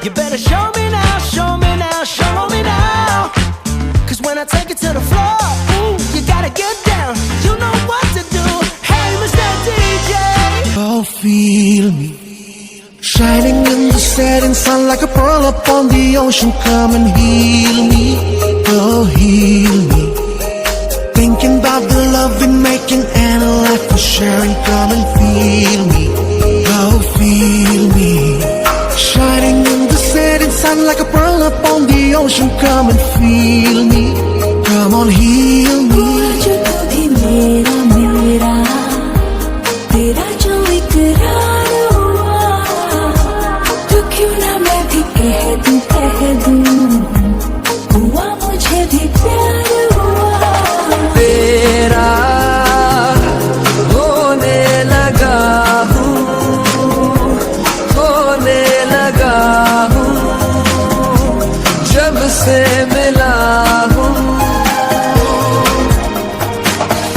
You better show me now, show me now, show me now. Cause when I take it to the floor, ooh, you gotta get down. You know what to do. Hey, Mr. DJ. Oh, feel me. Shining in the setting sun like a pearl upon the ocean. Come and heal me. Oh, heal me. Thinking about the love we're making and a life we're sharing. Come and feel me. Oh, feel me. Shining in the setting sun like a pearl upon the ocean. Come and feel me. Come on, heal me. जो तू भी मेरा मेरा तेरा जो इकरार हुआ तो क्यों ना मैं भी कह दूं हुआ मुझे भी प्यार हुआ तेरा होने लगा हूँ जब से मिला हूँ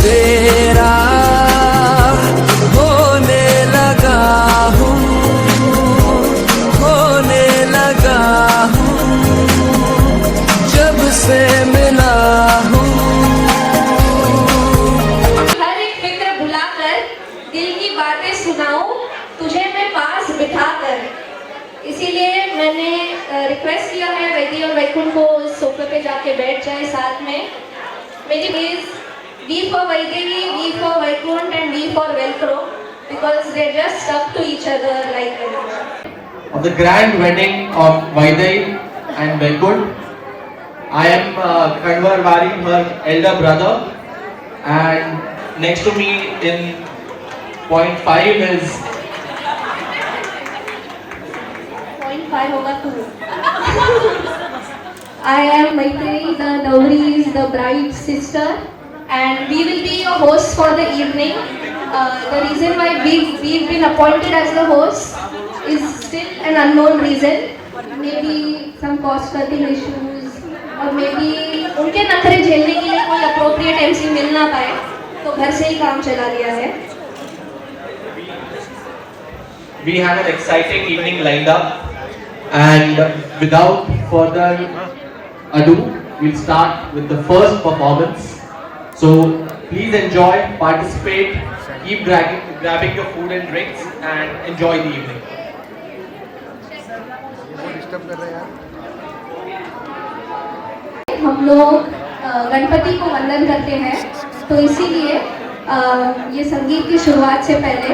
तेरा होने लगा हूँ जब से मिला हूँ। हर एक फिक्र भुलाकर दिल की बातें सुनाऊं तुझे मैं पास बिठाकर। इसीलिए मैंने रिक्वेस्ट किया है वैदी और वैकुंठ को सोफे पे जाके बैठ जाए साथ में। मेरी please V for Vaidevi, V for Vaikunt and V for Velcro because they're just stuck to each other like of the grand wedding of Vaidevi and Vaikunt. I am Kanwar Vari, her elder brother, and next to me in point 5 is 0.5 होगा तू। I am Maitreyi, the dowry's the bride's sister, and we will be your hosts for the evening. The reason why we've been appointed as the hosts is still an unknown reason. Maybe some cost-cutting issues, or maybe उनके नखरे झेलने के लिए कोई appropriate MC मिल ना पाए, तो घर से ही काम चला लिया है। we have an exciting evening lined up, and without further ado, we'll start with the first performance. So please enjoy, participate, keep grabbing your food and drinks, and enjoy the evening. हम लोग गणपति को वंदन करते हैं, तो इसीलिए ये संगीत की शुरुआत से पहले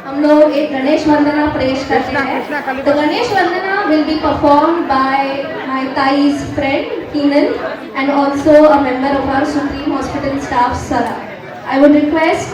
हम लोग एक गणेश वंदना पेश करते हैं। तो Ganesh Vandana will be performed by my ताई's friend Keenan and also a member of our Supreme Hospital staff, Sara. I would request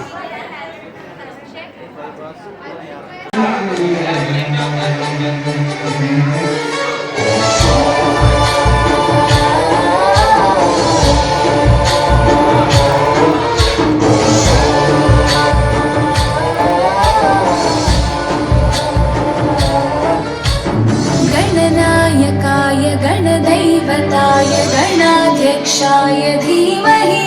गणनायकाय गणदैवताय गणाध्यक्षाय धीमहि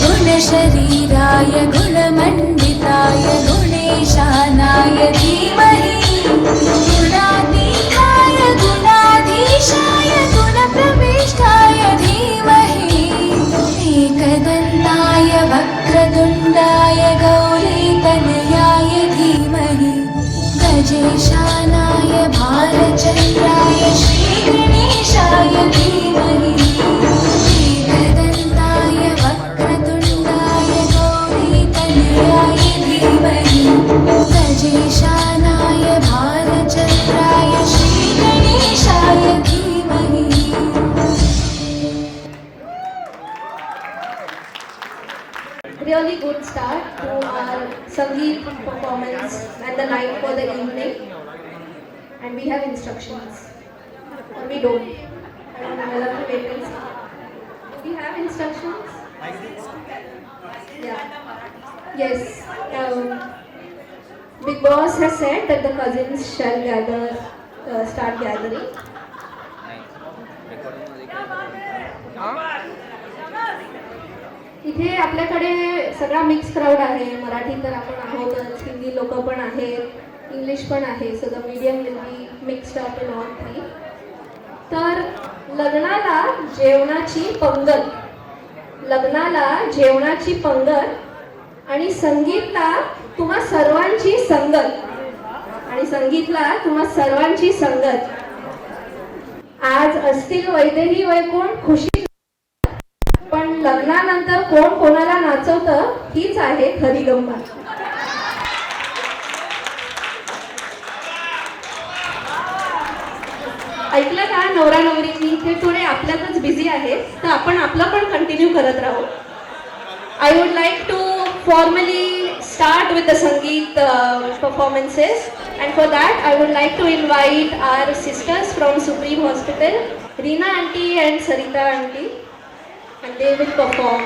गुणशरीराय गुणमण्डिताय गुणेशानाय धीमहि गुणातीताय गुणाधीशाय गुणप्रविष्टाय धीमहि एकदन्ताय वक्रतुण्डाय गौरीतनयाय धीमहि गजेशानाय भारचन्द्राय श्रीगणेशाय धीमहि एकदन्ताय वक्रतुण्डाय गौरीतनयाय धीमहि गजेशानाय भारचन्द्राय श्रीगणेशाय धीमहि। really good start to our Sangeet performance and the night for the evening. And we have instructions. Or we don't. I don't know, I'll have to wait and see. We have instructions? Yeah. Yes. Big Boss has said that the cousins shall start gathering. इथे आपल्याकडे सगळा mix crowd आहे. मराठी तर आपण आहोतच, हिंदी लोक पण आहेत, English पण आहे, so the medium will be mixed up in all three. तर लग्नाला जेवणाची पंगत आणि संगीतला तुम्हा सर्वांची संगत. आज असतील वैदेही वैकुंठ खुशी, पण लग्नानंतर कोण कोणाला नाचवतं हीच आहे खरी गंमत. ऐकलं का नवरा नवरीनी, ते थोडे आपल्यातच बिझी आहेत, तर आपण आपलं पण कंटिन्यू करत राहू. I would like to formally start with the sangeet performances, and for that I would like to invite our sisters from supreme hospital, Reena aunty and Sarita aunty, and they will perform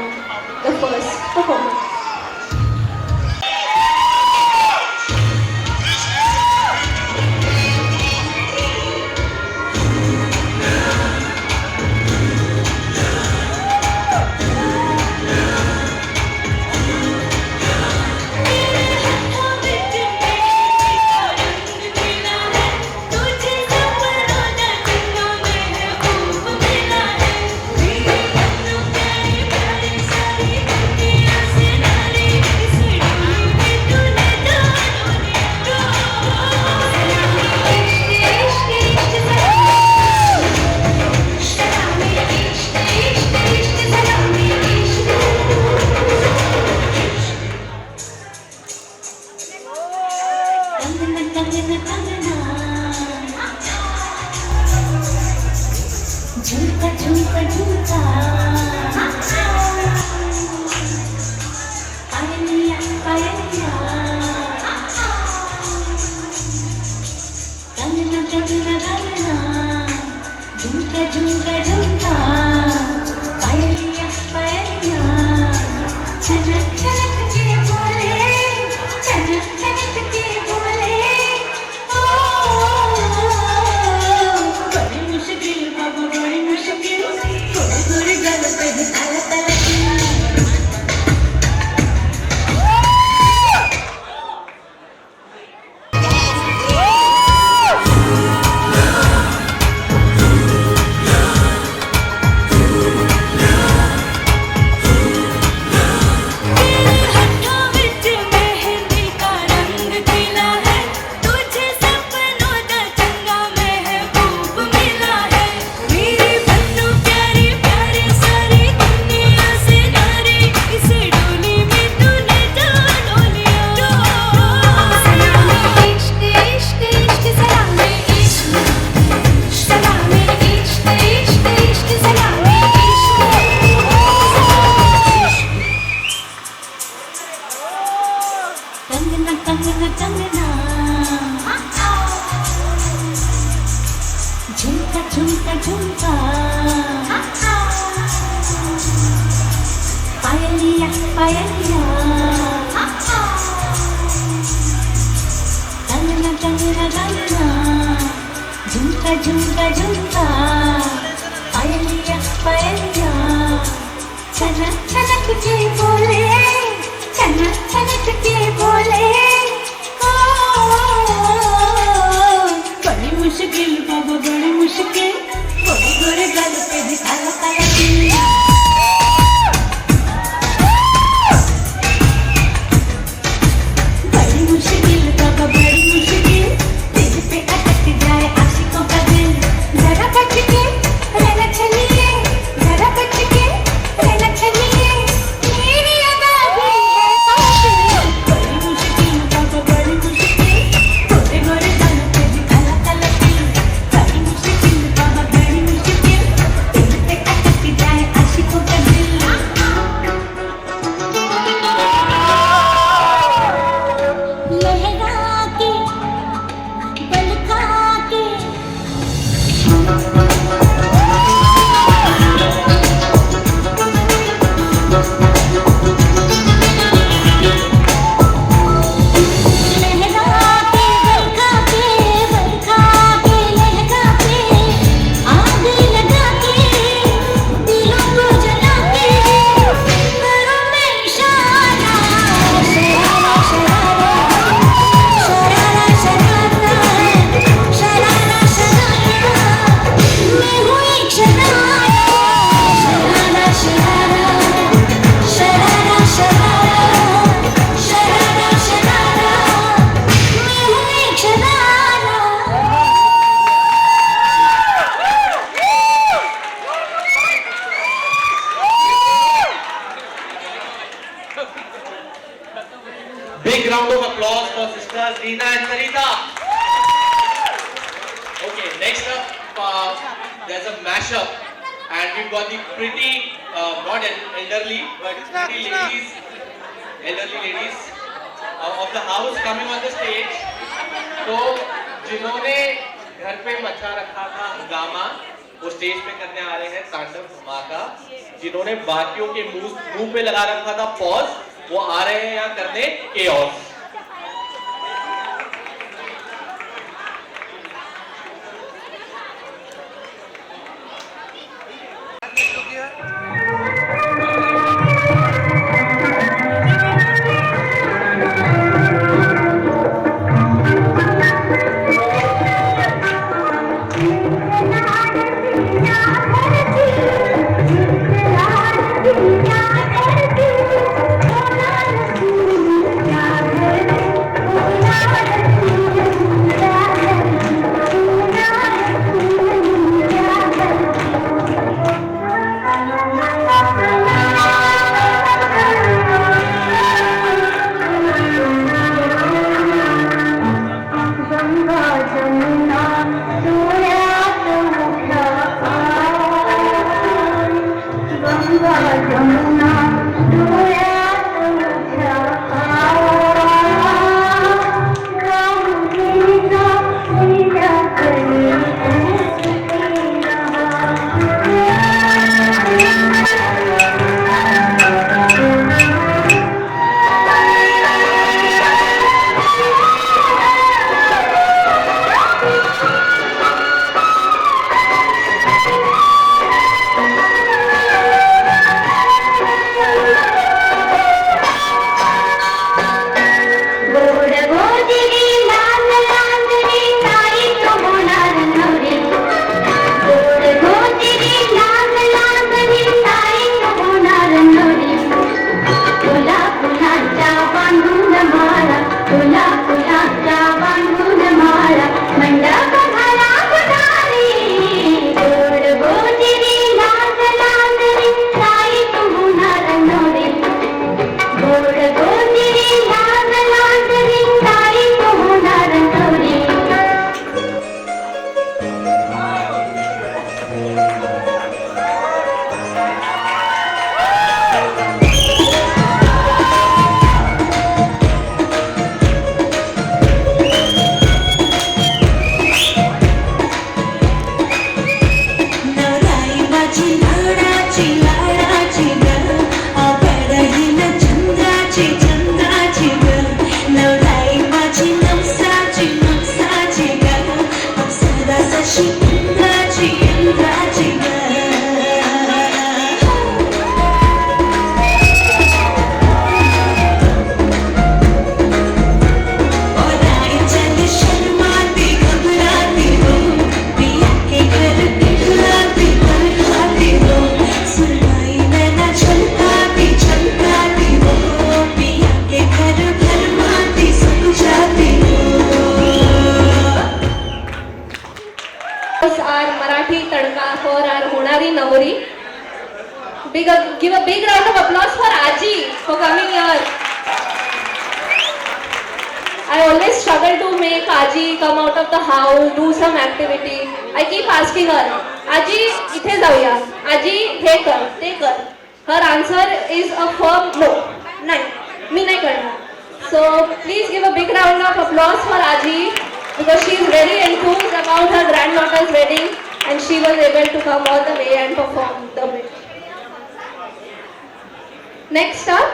the first performance. झुमका झुमका झुमका पायलिया पायलिया गंगना गंगना गंगना झुमका झुमका झुमका पायलिया पायलिया छनक छनक के बोले छनक छनक के बोले बड़ी मुश्किल बाबा बड़ी मुश्किल थोड़ी थोड़ी गल पे ताला ताला झुमका झुमका झुमका पायलिया पायलिया गंगना गंगना गंगना झुमका झुमका झुमका पायलिया पायलिया छनक छनक के बोले छनक छनक के बोले बड़ी मुश्किल बाबा बड़ी मुश्किल गोरे गोरे गल पे भी काला काला दिल बड़ी मुश्किल बाबा बड़ी मुश्किल दिल पे अटक जाए आशिकों का दिल जरा as a mashup, and we've got the pretty, not elderly, but pretty ladies, elderly ladies of the house coming on the stage. तो जिन्होंने घर पे मचा रखा था हंगामा, वो स्टेज पे करने आ रहे हैं तांडव धमाका. जिन्होंने बाकियों के मुंह पे लगा रखा था पॉज, वो आ रहे हैं यहाँ करने chaos. Give a big round of applause for Aji for coming here. I always struggle to make Aji come out of the house, do some activity. I keep asking her, Aji, इथे जाऊया. Aji, हे कर, ते कर. Her answer is a firm no. नाही, मी नाही करणार. So please give a big round of applause for Aji because she is very enthused about her granddaughter's wedding and she was able to come all the way and perform the wedding. Next up,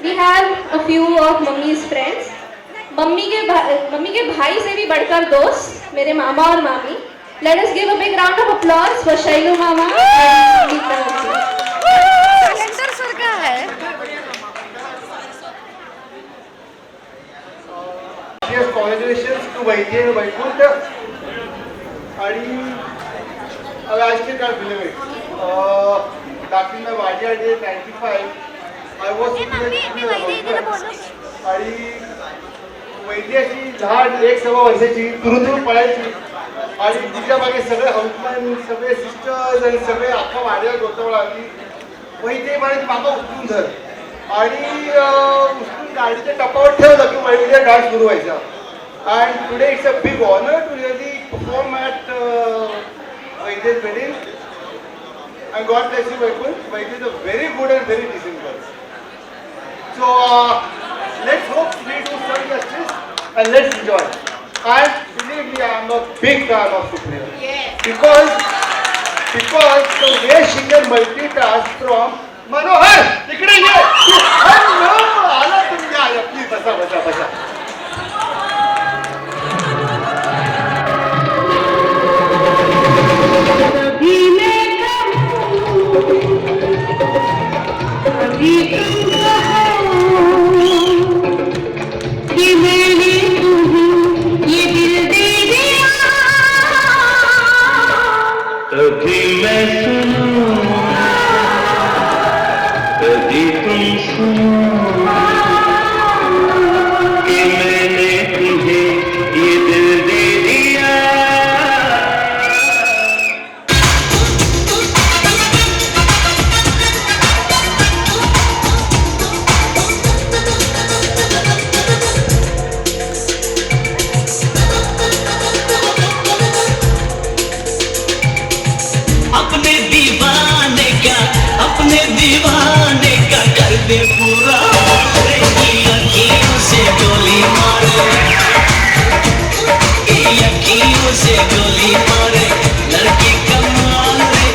we have a few of मम्मी's friends. Mummy के भाई से भी बढ़कर दोस्त मेरे मामा और मामी. Let us give a big round of applause for Shailu मामा and Geeta ji. Calendar sir का है. Yes, congratulations to Vaidya and Vaikuntha. आणि आज के काल film back in my Vadia day 95. I was आणि वैद्याची लहान 1-1.25 वर्षाची तुरुतुरू पळायची आणि तिच्या मागे सगळे हौसमन सगळे सिस्टर्स आणि सगळे अख्खा वाड्या गोतवळा आली. वैद्य म्हणायची मामा उचलून धर आणि उचलून गाडीच्या टपावर ठेवलं की वैद्य डान्स सुरू व्हायचा. And today it's a big honour to really perform at वैद्य's wedding. and God bless you, Vaikunth. Vaikunth is a very good and very decent girl. So let's hope we do some justice and let's enjoy. And believe me, I am a big fan of Supriya. Because the way she can multitask from Manohar, tikde ye. Hello, आला तुम्ही आला. Please बसा. कभी मैं सुनूं, कभी तुम सुनो कि मैंने तुझे ये दिल दे दिया। अपने दीवाने का कर दे पूरा, अखियों से गोली मारे, अखियों से गोली मारे, लड़की कमाल रे,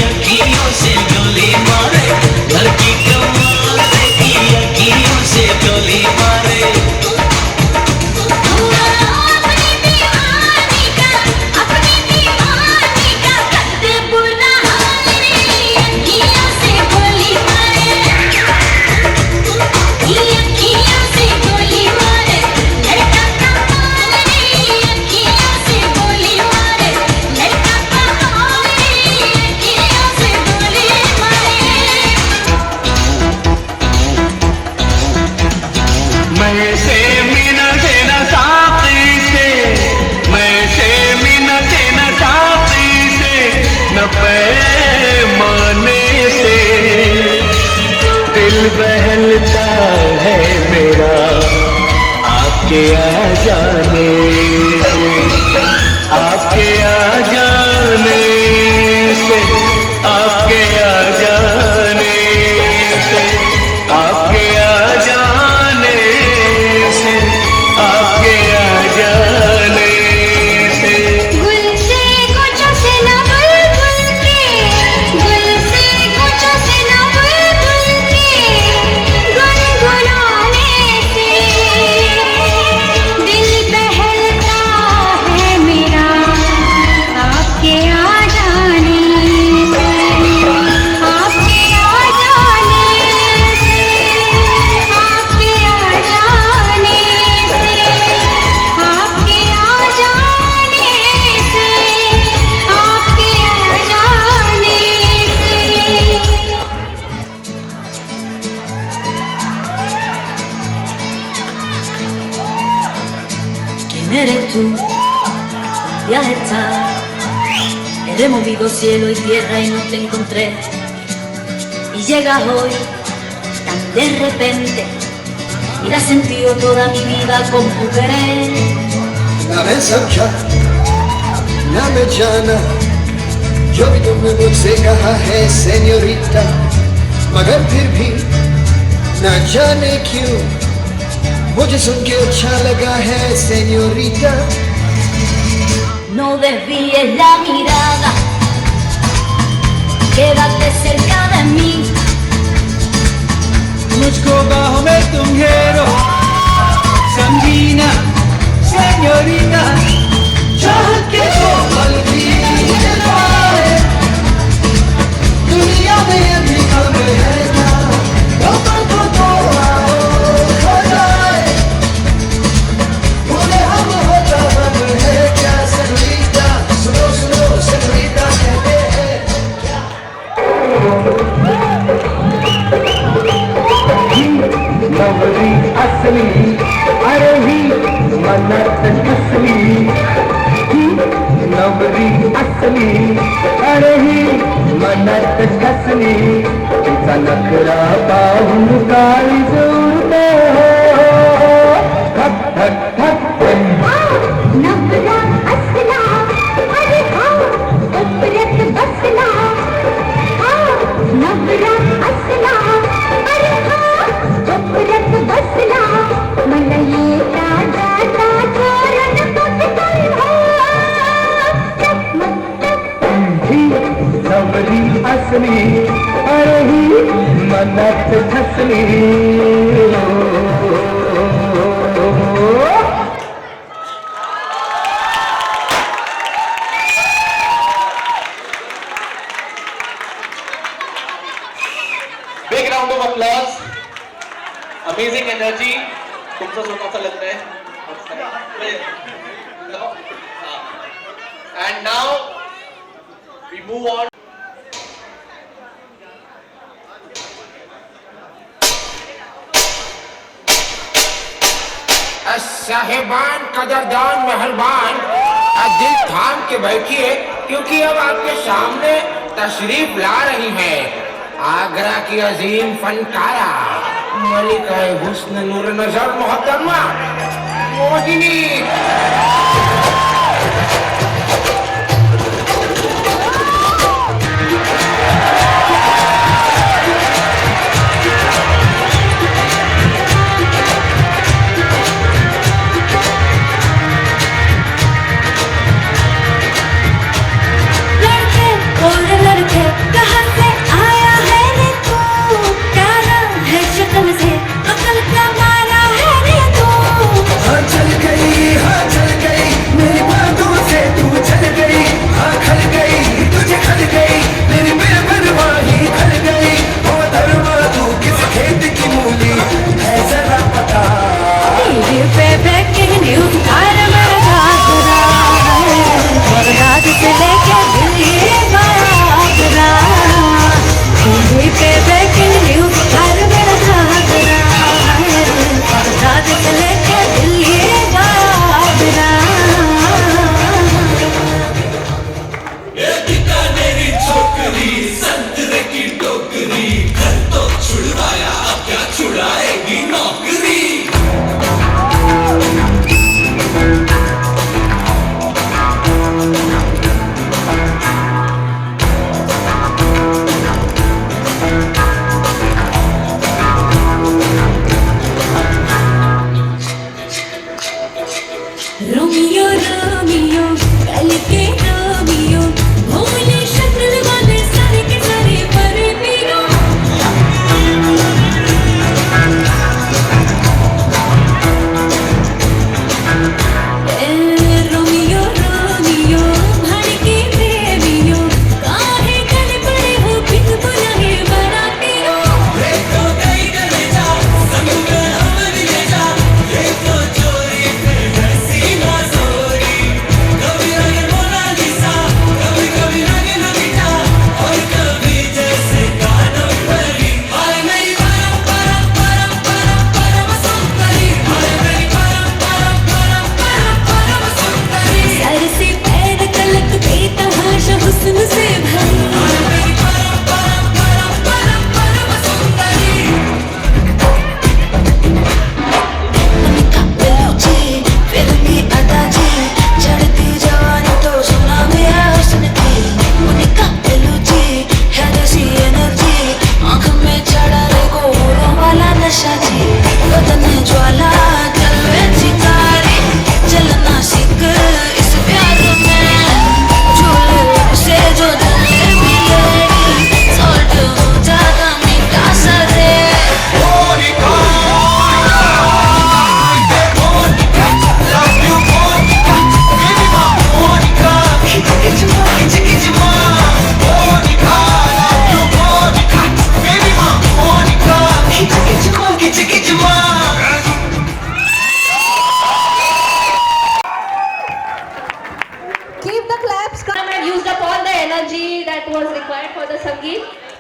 अखियों से गोली मारे, लड़की कमाल रे, अखियों से गोली मारे। बहलता है मेरा आपके आ जाने से, आपके आ जाने से, आपके आ जाने से, आपके आ जाने से, आपके आ जाने से। गुल से कुछ से न बुलबुल के, गुल से कुछ से न बुलबुल के गुनगुनाने से दिल बहलता है मेरा आपके आ जाने से, आपके आ जाने से, आपके आ जाने से, आपके आ जाने से, आपके आ जाने से। ¿Quién eres tú? Viaje está. He removido cielo y tierra y no te encontré. Y llegas hoy tan de repente y la has sentido toda mi vida con tu querer. ना मैं समझा ना मैं जाना जो भी तुमने मुझसे कहा है सेन्योरिटा, मगर फिर भी ना जाने क्यों मुझे सुन के अच्छा लगा है senorita. No desvíes la mirada, quédate cerca de mí. मुझको बाहों में तुम घेरो, समझीना सेन्योरिटा, चाहत के कोमल भी जलाए, दुनिया में अभी कम है क्या, कमल को तो आओ खो जाए, बोले हम होता हम है क्या सेन्योरिटा, सुनो सुनो सेन्योरिटा कहते हैं क्या। नवरी असली, अरे ही मन्नत असली, नवरी असली, अरे ही मन्नत असली, तिचा नखरा पाहून काळी जोरते हो, धक धक धक नवरा असला, अरे हाँ उपरत बसला, हाँ कधी असली अरे ही मनात ठसली Big round of applause. Amazing energy. तुमचं स्वतःचं लग्न आहे. And now we move on. साहेबान कदरदान मेहरबान दिल थाम के बैठिए क्योंकि अब आपके सामने तशरीफ ला रही है आगरा की अजीम फनकारा मलिका हुस्न नूर नजर मोहतरमा Mohini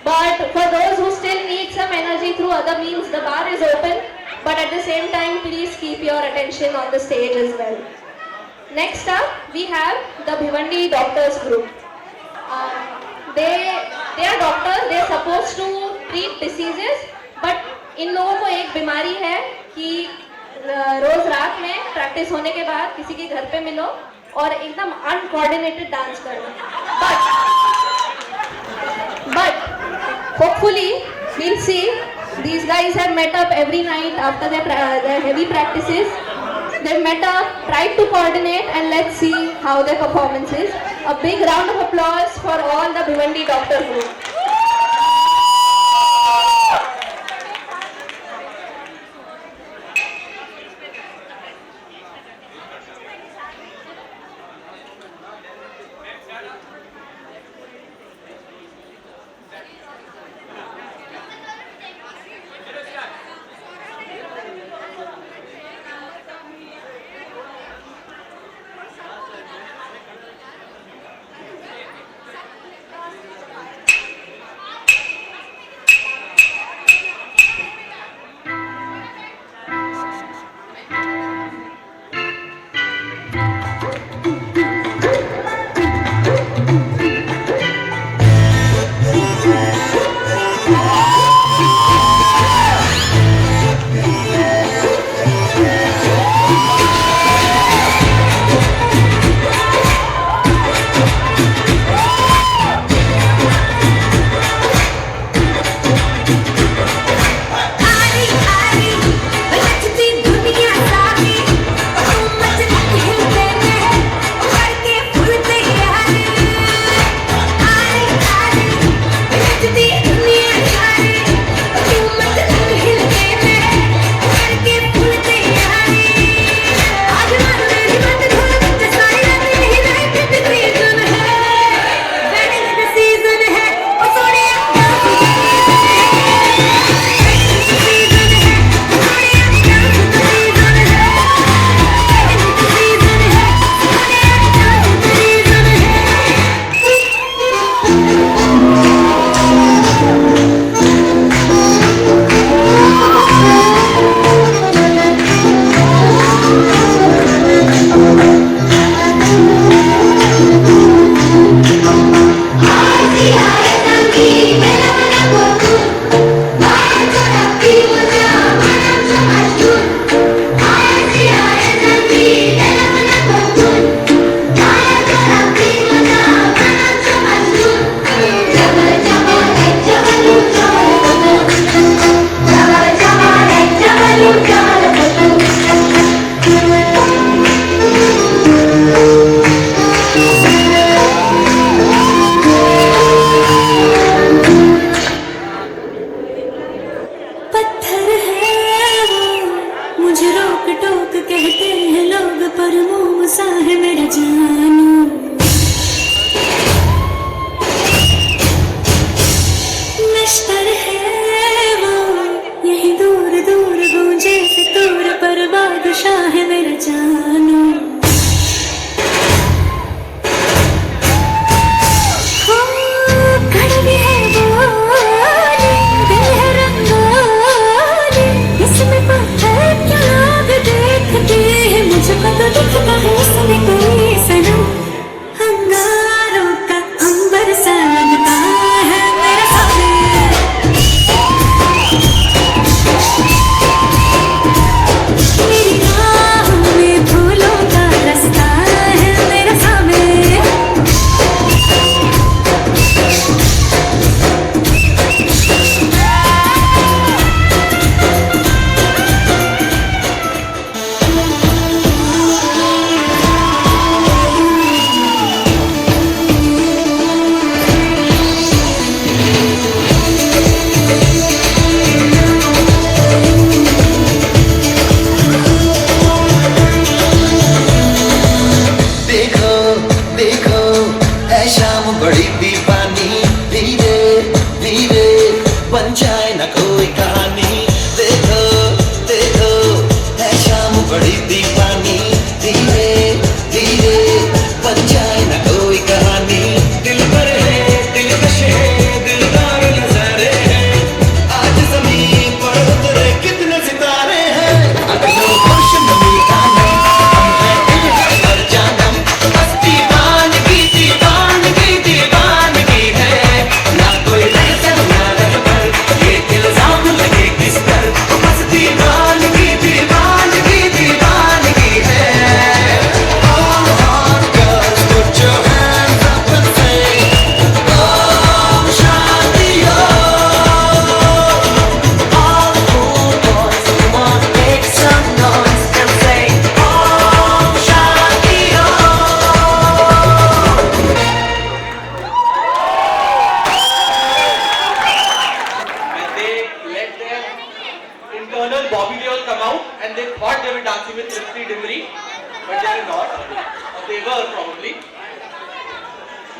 But for those who still need some energy through other means, the bar is open. But at the same time, please keep your attention on the stage as well. Next up, we have the Bhiwandi Doctors Group. They are doctors. They are supposed to treat diseases. But इन लोगों को एक बीमारी है कि रोज रात में practice होने के बाद किसी के घर पे मिलो और एकदम अनकोऑर्डिनेटेड डांस करो. But hopefully we'll see. These guys have met up every night after their heavy practices. They met up, tried to coordinate, and let's see how their performance is. A big round of applause for all the Bhiwandi doctor group.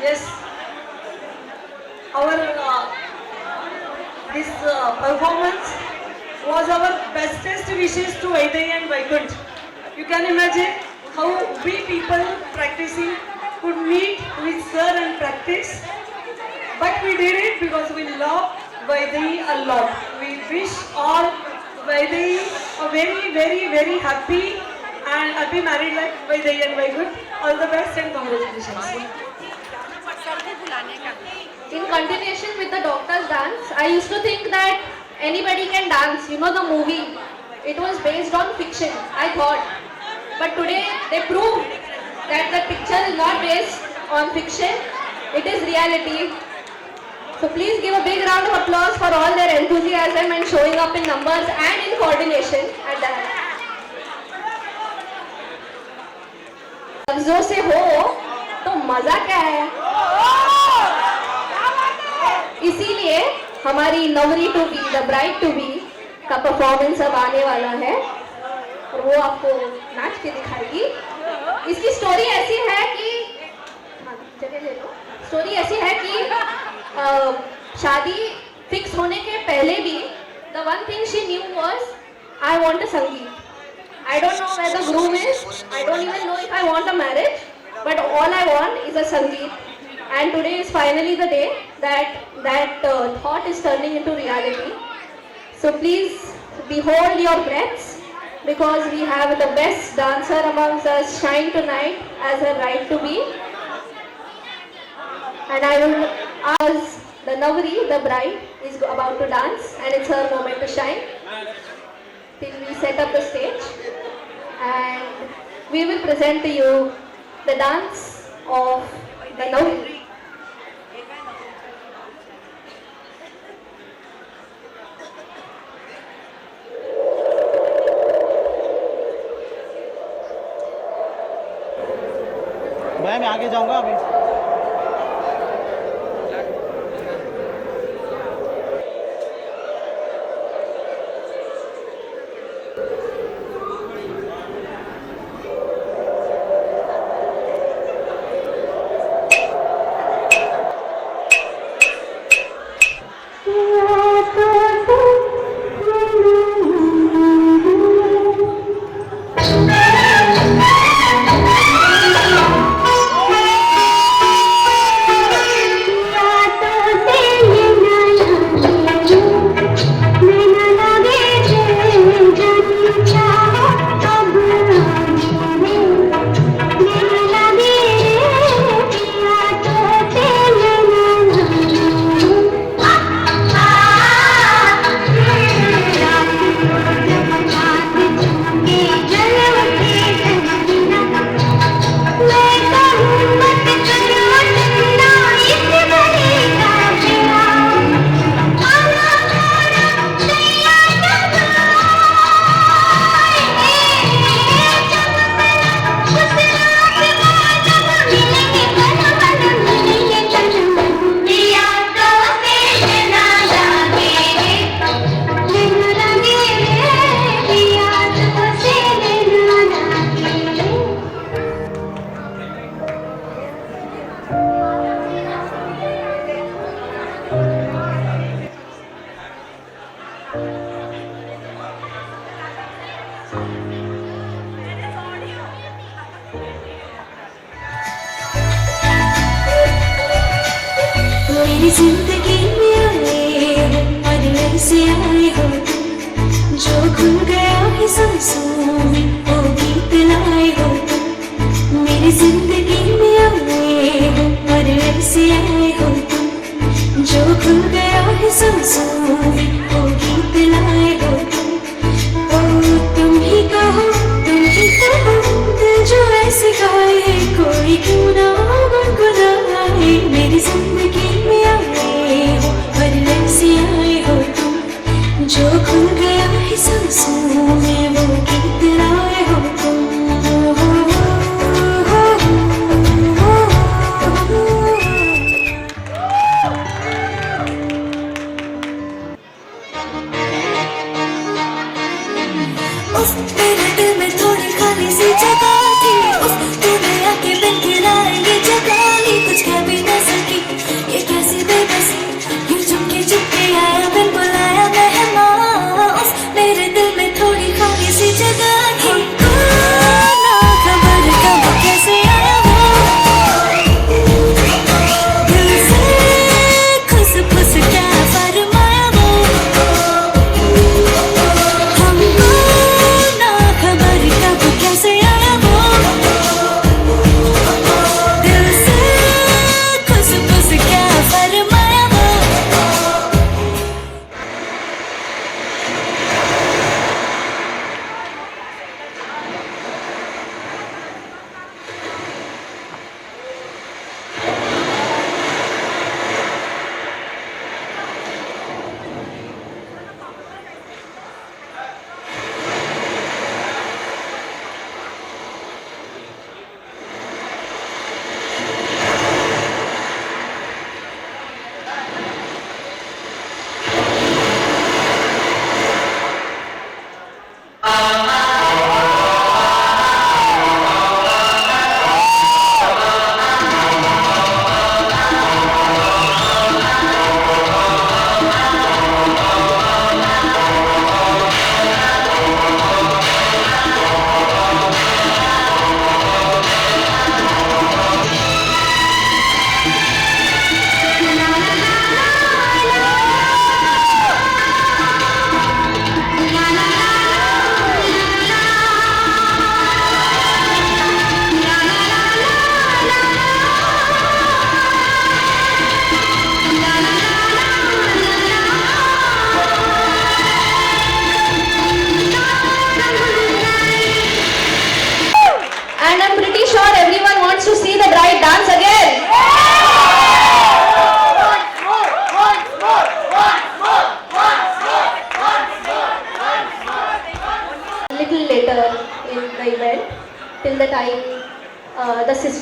Yes, our this performance was our bestest wishes to Vaidehi and Vaikunt. You can imagine how we people practicing could meet with sir and practice. But we did it because we love Vaidehi a lot. We wish all Vaidehi a very, very, very happy and happy married life, Vaidehi and Vaikunt. All the best and congratulations. In continuation with the doctor's dance, I used to think that anybody can dance. You know the movie, it was based on fiction, I thought. But today they proved that the picture is not based on fiction, it is reality. So please give a big round of applause for all their enthusiasm and showing up in numbers and in coordination at that. लफ्जों से हो तो मजा क्या है? इसीलिए हमारी नवरी to be, the bride to be का परफॉर्मेंस अब आने वाला है और वो आपको नाच के दिखाएगी. इसकी स्टोरी ऐसी है कि जगह ले लो. स्टोरी ऐसी है कि शादी फिक्स होने के पहले भी the one thing she knew was I want a संगीत. I don't know where the groom is. I don't even know if I want a marriage. But all I want is a Sangeet. And today is finally the day that thought is turning into reality. So please behold your breaths, because we have the best dancer amongst us shine tonight as her right to be. And I will ask the Navri, the bride, is about to dance and it's her moment to shine. Till we set up the stage and we will present to you the dance of the Navri. मैं आगे जाऊंगा अभी. मेरी जिंदगी में आए हो और ऐसे आए हो तुम, जो खुल गया है सांसों में वो गीत लाए हो तुम. मेरी जिंदगी में आए हो और ऐसे आए हो तुम, जो खुल गया है सांसों में वो गीत लाए हो तुम. ओ तुम ही कहो दिल जो ऐसे गाए, कोई क्यों ना गुनगुनाए. मेरी जिंदगी में आए हो और ऐसे आए हो तुम, जो खुल गया है सांसों में वो गीत लाए हो तुम.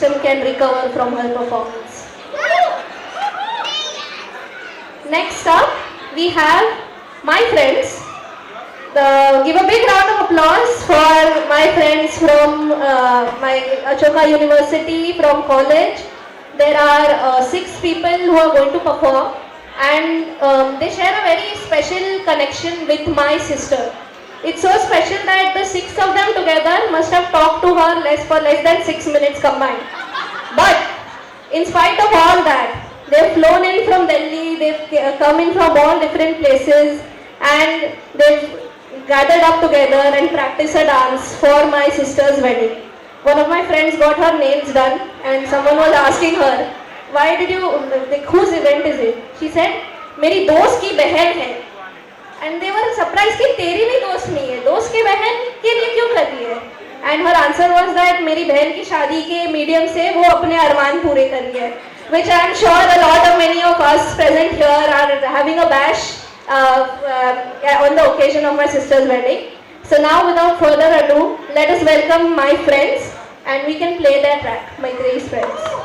system can recover from her performance. Next up, we have my friends. Give a big round of applause for my friends from my Ashoka University, from college. There are 6 people who are going to perform, and they share a very special connection with my sister. It's so special that the 6 of them together must have talked to her for less than 6 minutes combined. But in spite of all that, they've flown in from Delhi, they've come in from all different places, and they've gathered up together and practiced a dance for my sister's wedding. One of my friends got her nails done, and someone was asking her, why did you, like, whose event is it? She said, मेरी दोस्त की बहन है. And they were surprised कि तेरी भी दोस्त नहीं है, दोस्त की बहन के लिए क्यों कर रही है? And her answer was that मेरी बहन की शादी के मीडियम से वो अपने अरमान पूरे कर रही है. Which I am sure a lot of many of us present here are having a bash on the occasion of my sister's wedding. So now, without further ado, let us welcome my friends, and we can play their track, My Grace Friends.